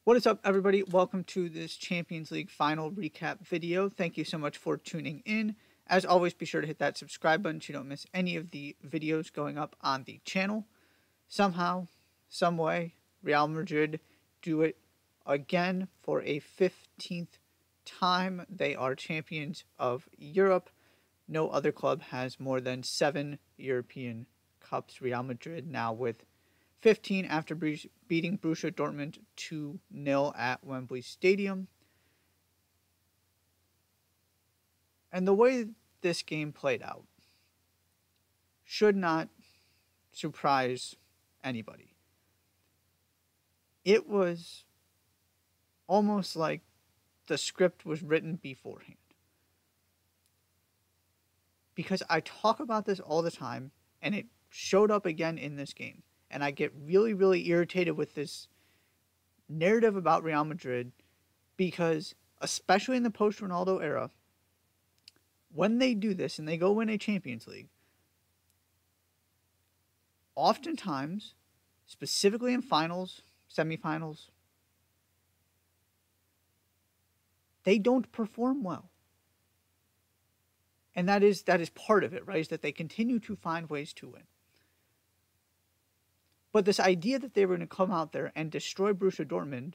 What is up, everybody? Welcome to this Champions League final recap video. Thank you so much for tuning in. As always, be sure to hit that subscribe button so you don't miss any of the videos going up on the channel. Somehow, some way, Real Madrid do it again for a 15th time. They are champions of Europe. No other club has more than 7 European Cups. Real Madrid now with 15 after beating Borussia Dortmund 2-0 at Wembley Stadium. And the way this game played out should not surprise anybody. It was almost like the script was written beforehand. Because I talk about this all the time, and it showed up again in this game. And I get really, really irritated with this narrative about Real Madrid because, especially in the post-Ronaldo era, when they do this and they go win a Champions League, oftentimes, specifically in finals, semifinals, they don't perform well. And that is part of it, right? Is that they continue to find ways to win. But this idea that they were going to come out there and destroy Borussia Dortmund,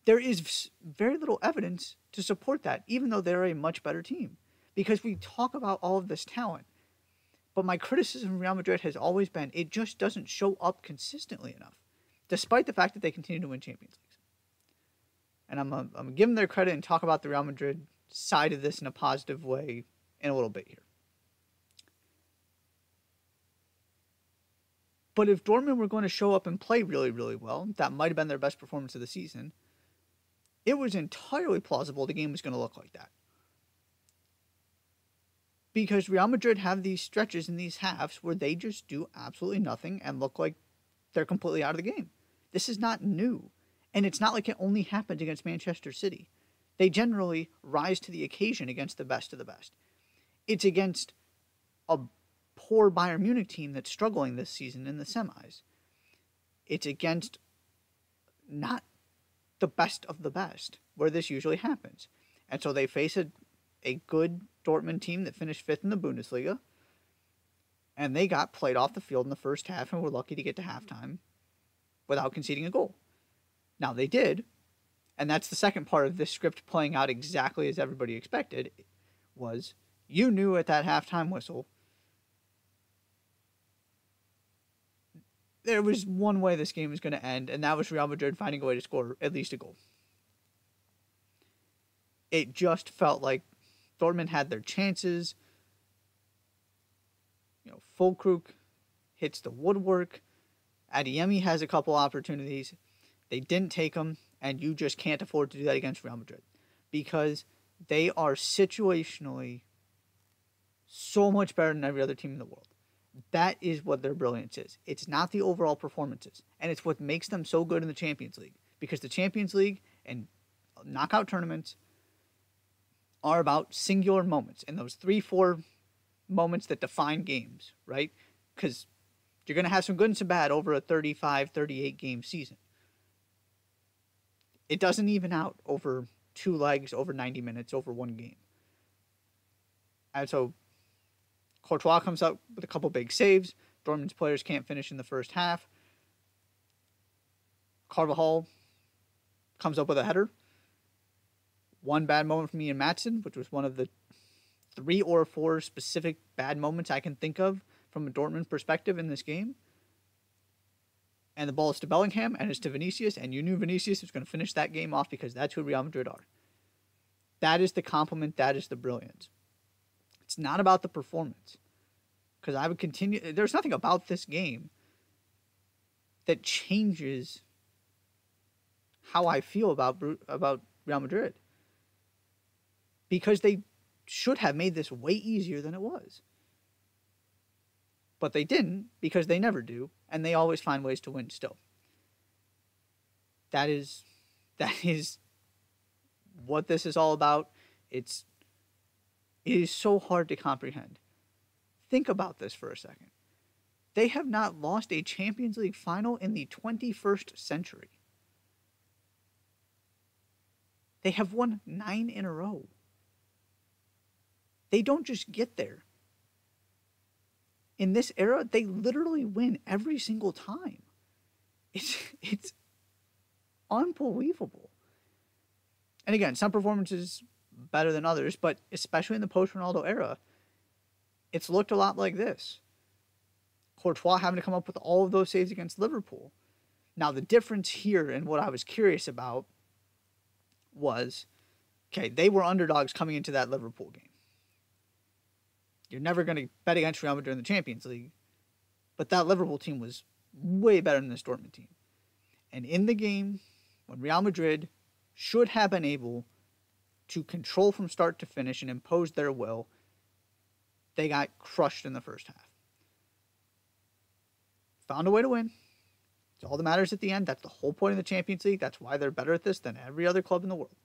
there is very little evidence to support that, even though they're a much better team. Because we talk about all of this talent, but my criticism of Real Madrid has always been it just doesn't show up consistently enough, despite the fact that they continue to win Champions Leagues. And I'm going to give them their credit and talk about the Real Madrid side of this in a positive way in a little bit here. But if Dortmund were going to show up and play really, really well, that might have been their best performance of the season, it was entirely plausible the game was going to look like that. Because Real Madrid have these stretches in these halves where they just do absolutely nothing and look like they're completely out of the game. This is not new. And it's not like it only happened against Manchester City. They generally rise to the occasion against the best of the best. It's against a poor Bayern Munich team that's struggling this season in the semis. It's against not the best of the best where this usually happens. And so they face a good Dortmund team that finished 5th in the Bundesliga, and they got played off the field in the first half and were lucky to get to halftime without conceding a goal. Now they did, and that's the second part of this script playing out exactly as everybody expected, was you knew at that halftime whistle there was one way this game was going to end, and that was Real Madrid finding a way to score at least a goal. It just felt like Dortmund had their chances. Füllkrug hits the woodwork. Adeyemi has a couple opportunities. They didn't take them, and you just can't afford to do that against Real Madrid because they are situationally so much better than every other team in the world. That is what their brilliance is. It's not the overall performances. And it's what makes them so good in the Champions League. Because the Champions League and knockout tournaments are about singular moments. And those 3-4 moments that define games, right? Because you're going to have some good and some bad over a 35, 38 game season. It doesn't even out over 2 legs, over 90 minutes, over 1 game. And so Courtois comes up with a couple big saves. Dortmund's players can't finish in the first half. Carvajal comes up with a header. One bad moment from Ian Maatsen, which was one of the 3 or 4 specific bad moments I can think of from a Dortmund perspective in this game. And the ball is to Bellingham, and it's to Vinicius, and you knew Vinicius was going to finish that game off because that's who Real Madrid are. That is the compliment, that is the brilliance. It's not about the performance. Because I would continue. There's nothing about this game that changes how I feel about Real Madrid. Because they should have made this way easier than it was. But they didn't, because they never do, and they always find ways to win still. That is what this is all about. It is so hard to comprehend. Think about this for a second. They have not lost a Champions League final in the 21st century. They have won 9 in a row. They don't just get there. In this era, they literally win every single time. It's unbelievable. And again, some performances better than others, but especially in the post-Ronaldo era, it's looked a lot like this. Courtois having to come up with all of those saves against Liverpool. Now, the difference here and what I was curious about was, okay, they were underdogs coming into that Liverpool game. You're never going to bet against Real Madrid in the Champions League, but that Liverpool team was way better than this Dortmund team. And in the game, when Real Madrid should have been able to control from start to finish and impose their will, they got crushed in the first half. Found a way to win. It's all that matters at the end. That's the whole point of the Champions League. That's why they're better at this than every other club in the world.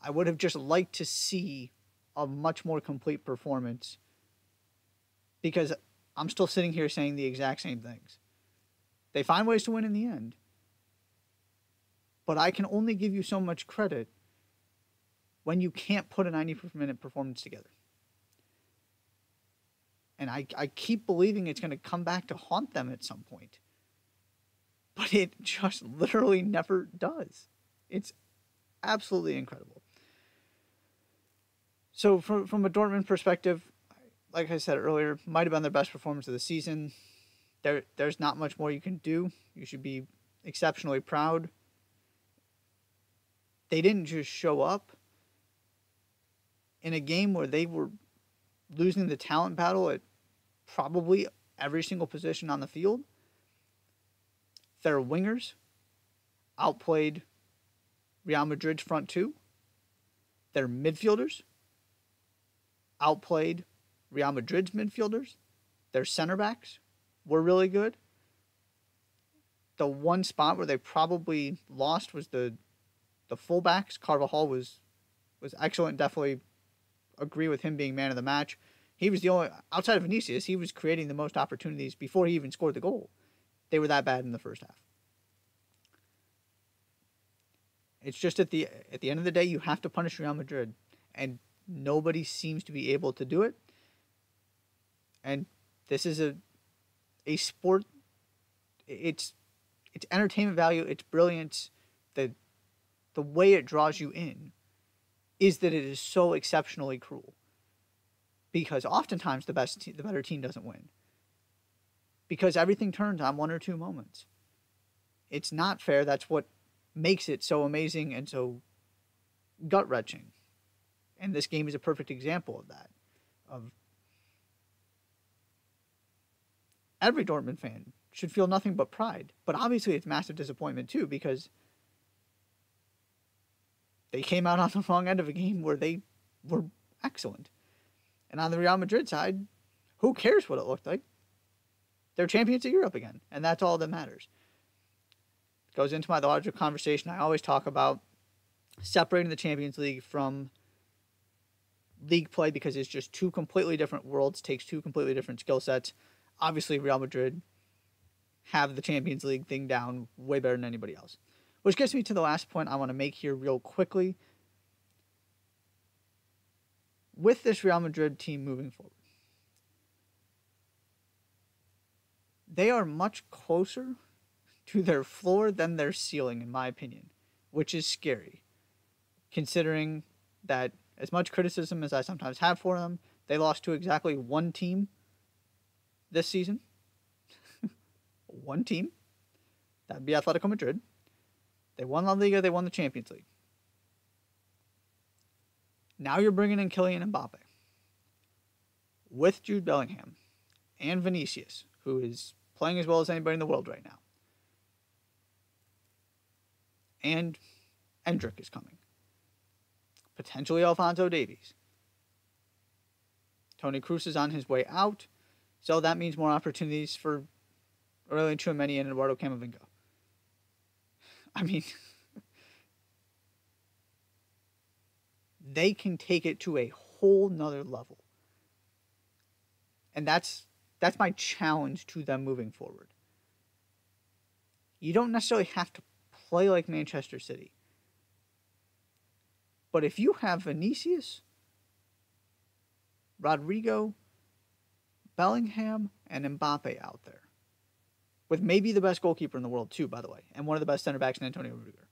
I would have just liked to see a much more complete performance, because I'm still sitting here saying the exact same things. They find ways to win in the end. But I can only give you so much credit when you can't put a 90-minute performance together. And I keep believing it's going to come back to haunt them at some point. But it just literally never does. It's absolutely incredible. So from a Dortmund perspective, like I said earlier, might have been their best performance of the season. There's not much more you can do. You should be exceptionally proud. They didn't just show up in a game where they were losing the talent battle at probably every single position on the field. Their wingers outplayed Real Madrid's front two. Their midfielders outplayed Real Madrid's midfielders. Their center backs were really good. The one spot where they probably lost was the fullbacks. Carvajal was excellent. Definitely agree with him being man of the match. He was the only, outside of Vinicius, he was creating the most opportunities before he even scored the goal. They were that bad in the first half. It's just at the end of the day, you have to punish Real Madrid, and nobody seems to be able to do it. And this is a sport. It's entertainment value. It's brilliance. The way it draws you in is that it is so exceptionally cruel. Because oftentimes the better team doesn't win. Because everything turns on one or two moments. It's not fair. That's what makes it so amazing and so gut-wrenching. And this game is a perfect example of that. Of every Dortmund fan should feel nothing but pride. But obviously it's massive disappointment too, because they came out on the wrong end of a game where they were excellent. And on the Real Madrid side, who cares what it looked like? They're champions of Europe again, and that's all that matters. It goes into my larger conversation I always talk about separating the Champions League from league play, because it's just two completely different worlds, takes two completely different skill sets. Obviously, Real Madrid have the Champions League thing down way better than anybody else. Which gets me to the last point I want to make here real quickly. With this Real Madrid team moving forward, they are much closer to their floor than their ceiling, in my opinion, which is scary, considering that as much criticism as I sometimes have for them, they lost to exactly one team this season. One team. That would be Atletico Madrid. They won La Liga, they won the Champions League. Now you're bringing in Kylian Mbappe with Jude Bellingham and Vinicius, who is playing as well as anybody in the world right now. And Endrick is coming. Potentially Alphonso Davies. Toni Kroos is on his way out, so that means more opportunities for Aurelien Tchouameni and Eduardo Camavinga. I mean, they can take it to a whole nother level. And that's my challenge to them moving forward. You don't necessarily have to play like Manchester City. But if you have Vinicius, Rodrigo, Bellingham, and Mbappe out there, with maybe the best goalkeeper in the world too, by the way, and one of the best center backs in Antonio Rudiger,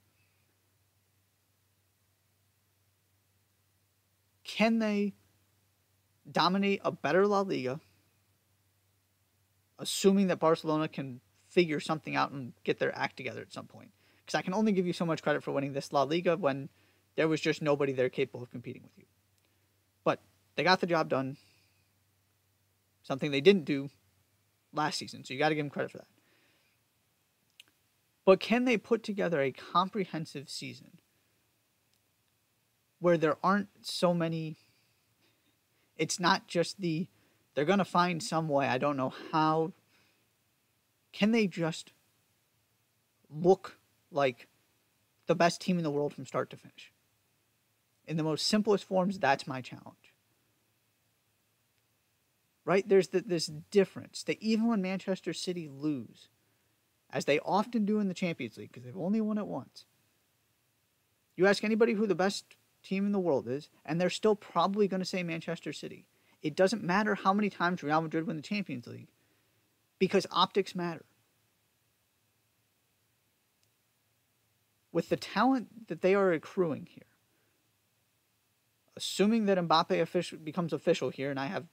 can they dominate a better La Liga, assuming that Barcelona can figure something out and get their act together at some point? Because I can only give you so much credit for winning this La Liga when there was just nobody there capable of competing with you. But they got the job done, something they didn't do last season, so you got to give them credit for that. But can they put together a comprehensive season where there aren't so many... It's not just they're going to find some way, I don't know how. Can they just look like the best team in the world from start to finish? In the most simplest forms, that's my challenge. Right? There's this difference that even when Manchester City lose, as they often do in the Champions League, because they've only won it once, you ask anybody who the best team in the world is, and they're still probably going to say Manchester City. It doesn't matter how many times Real Madrid win the Champions League, because optics matter. With the talent that they are accruing here, assuming that Mbappe becomes official here, and I have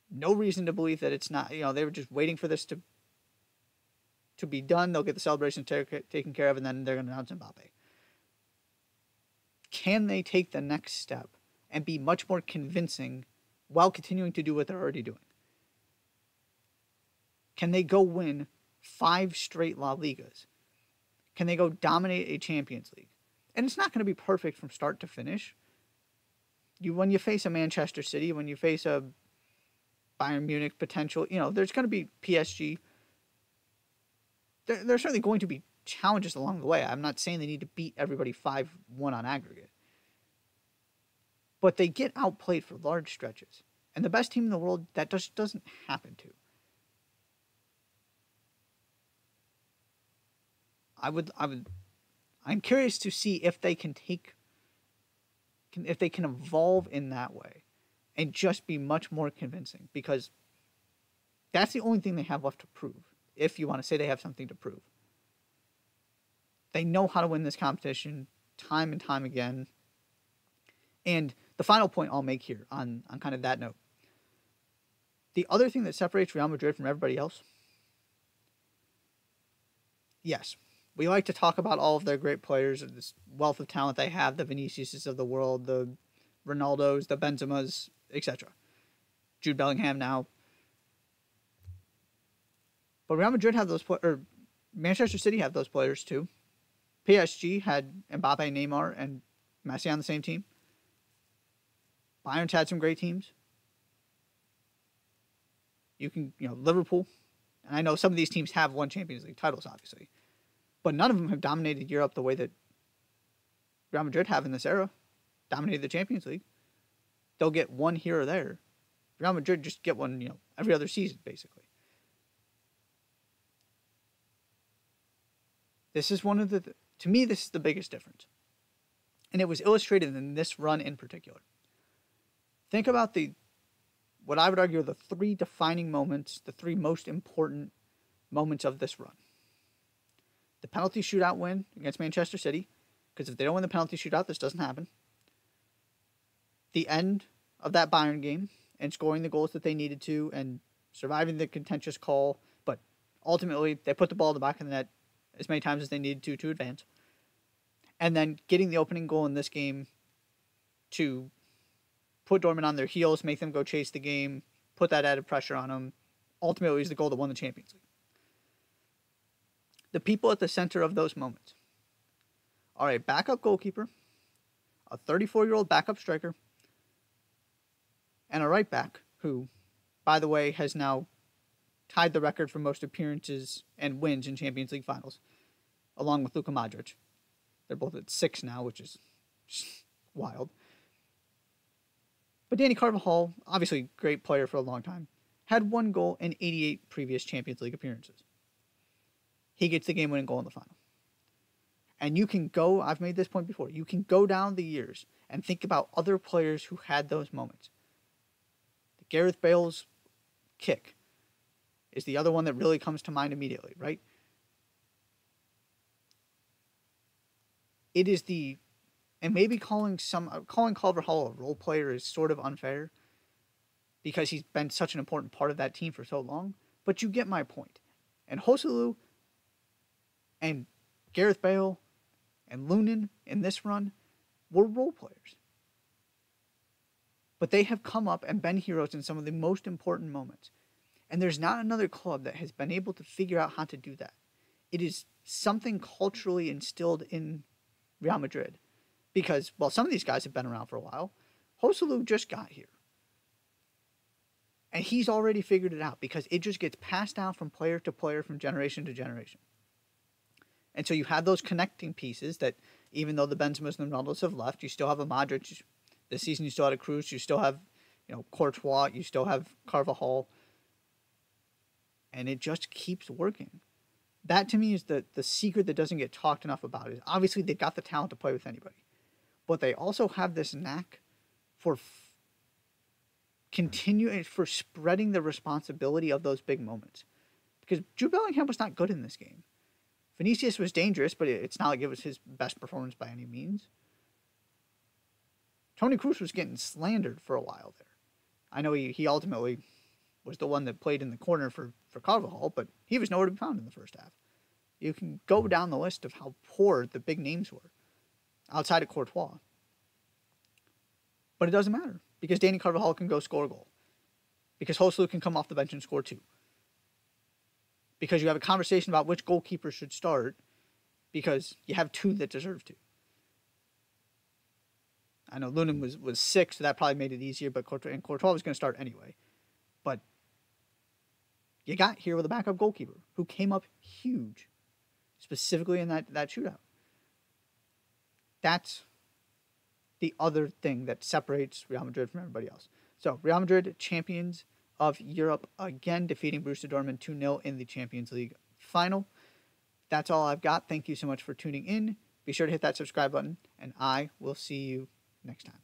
no reason to believe that it's not, they were just waiting for this to be done. They'll get the celebration taken care of, and then they're going to announce Mbappe. Can they take the next step and be much more convincing while continuing to do what they're already doing? Can they go win 5 straight La Ligas? Can they go dominate a Champions League? And it's not going to be perfect from start to finish. When you face a Manchester City, when you face a Bayern Munich potential, there's going to be PSG. There's certainly going to be challenges along the way. I'm not saying they need to beat everybody 5-1 on aggregate. But they get outplayed for large stretches. And the best team in the world, that just doesn't happen to. I'm curious to see if they can evolve in that way and just be much more convincing, because that's the only thing they have left to prove, if you want to say they have something to prove. They know how to win this competition time and time again. And the final point I'll make here on kind of that note, the other thing that separates Real Madrid from everybody else, yes, we like to talk about all of their great players and this wealth of talent they have, the Viniciuses of the world, the Ronaldos, the Benzemas, etc. Jude Bellingham now. But Real Madrid have those or Manchester City have those players too. PSG had Mbappe, Neymar, and Messi on the same team. Bayern's had some great teams. Liverpool. And I know some of these teams have won Champions League titles, obviously. But none of them have dominated Europe the way that Real Madrid have in this era. Dominated the Champions League. They'll get one here or there. Real Madrid just get one, every other season, basically. This is to me, this is the biggest difference. And it was illustrated in this run in particular. Think about what I would argue are the 3 defining moments, the 3 most important moments of this run. The penalty shootout win against Manchester City, because if they don't win the penalty shootout, this doesn't happen. The end of that Bayern game and scoring the goals that they needed to and surviving the contentious call, but ultimately they put the ball in the back of the net as many times as they needed to advance. And then getting the opening goal in this game to put Dortmund on their heels, make them go chase the game, put that added pressure on them. Ultimately, is the goal that won the Champions League. The people at the center of those moments are a backup goalkeeper, a 34-year-old backup striker, and a right back who, by the way, has now tied the record for most appearances and wins in Champions League finals, along with Luka Modric. They're both at 6 now, which is wild. But Danny Carvajal, obviously great player for a long time, had 1 goal in 88 previous Champions League appearances. He gets the game-winning goal in the final. And you can go, I've made this point before, you can go down the years and think about other players who had those moments. Gareth Bale's kick is the other one that really comes to mind immediately, right? It is and maybe calling Carvajal a role player is sort of unfair because he's been such an important part of that team for so long, but you get my point. And Joselu and Gareth Bale and Lunin in this run were role players. But they have come up and been heroes in some of the most important moments. And there's not another club that has been able to figure out how to do that. It is something culturally instilled in Real Madrid. Because, well, some of these guys have been around for a while. Joselu just got here. And he's already figured it out because it just gets passed down from player to player, from generation to generation. And so you have those connecting pieces that even though the Benzemas and the Ronaldos have left, you still have a Modric. This season you still had a Cruz. You still have, Courtois. You still have Carvajal. And it just keeps working. That to me is the secret that doesn't get talked enough about. Is obviously they've got the talent to play with anybody. But they also have this knack for continuing, for spreading the responsibility of those big moments. Because Jude Bellingham was not good in this game. Vinicius was dangerous, but it's not like it was his best performance by any means. Toni Kroos was getting slandered for a while there. I know he ultimately was the one that played in the corner for Carvajal, but he was nowhere to be found in the first half. You can go down the list of how poor the big names were, outside of Courtois. But it doesn't matter, because Danny Carvajal can go score a goal. Because Joselu can come off the bench and score 2. Because you have a conversation about which goalkeeper should start, because you have 2 that deserve to. I know Lunin was sick, so that probably made it easier, but Courtois was going to start anyway. But you got here with a backup goalkeeper who came up huge, specifically in that shootout. That's the other thing that separates Real Madrid from everybody else. So, Real Madrid, champions of Europe, again defeating Borussia Dortmund 2-0 in the Champions League final. That's all I've got. Thank you so much for tuning in. Be sure to hit that subscribe button, and I will see you next time.